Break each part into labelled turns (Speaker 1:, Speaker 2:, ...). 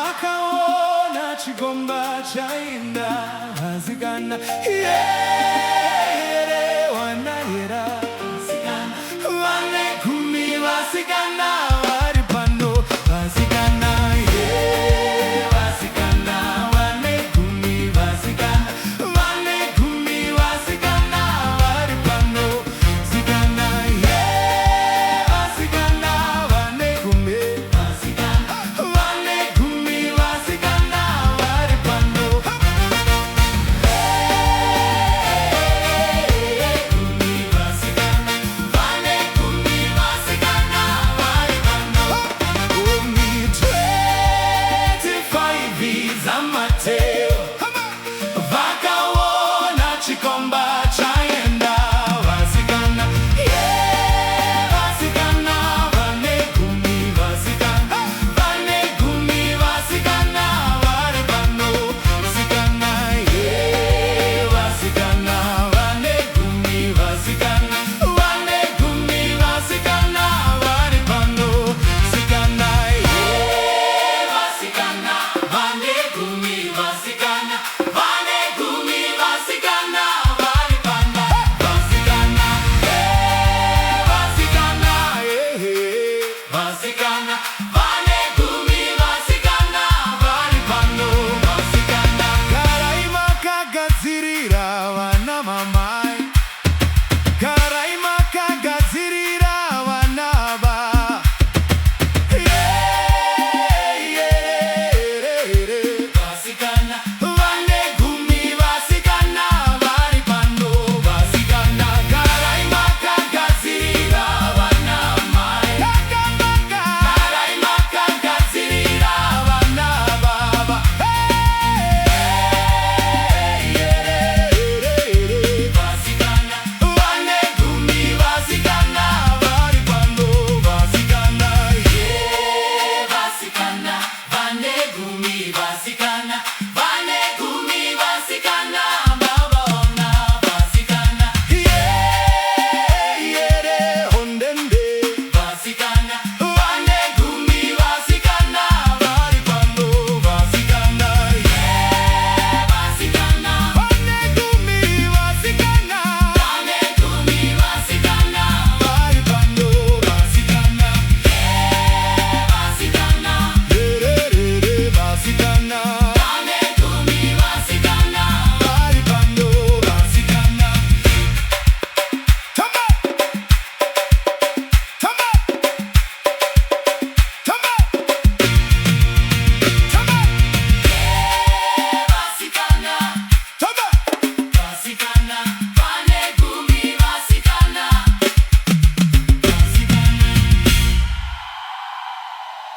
Speaker 1: Vakaona chigomba chaenda Vasikana wanayera Vanegumi Vasikana vari pano Vasikana Vasikana Vanegumi Vasikana Vanegumi Vasikana vari pano Vasikana Vasikana Vanegumi Vasikana Vanegumi Vasikana vari pano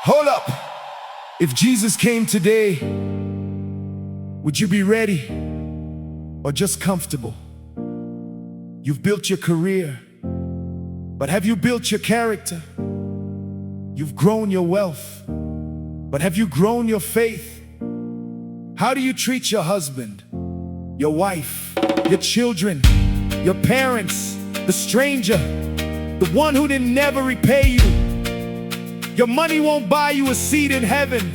Speaker 1: Hold up. If Jesus came today, would you be ready or just comfortable? You've built your career, but have you built your character? You've grown your wealth, but have you grown your faith? How do you treat your husband, your wife, your children, your parents, the stranger, the one who didn't never repay you? Your money won't buy you a seat in heaven.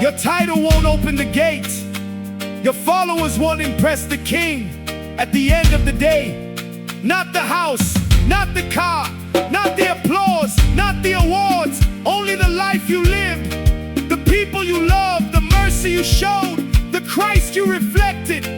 Speaker 1: Your title won't open the gate. Your followers won't impress the king. At the end of the day, not the house, not the car, not the applause, not the awards, only the life you lived, the people you loved, the mercy you showed, the Christ you reflected.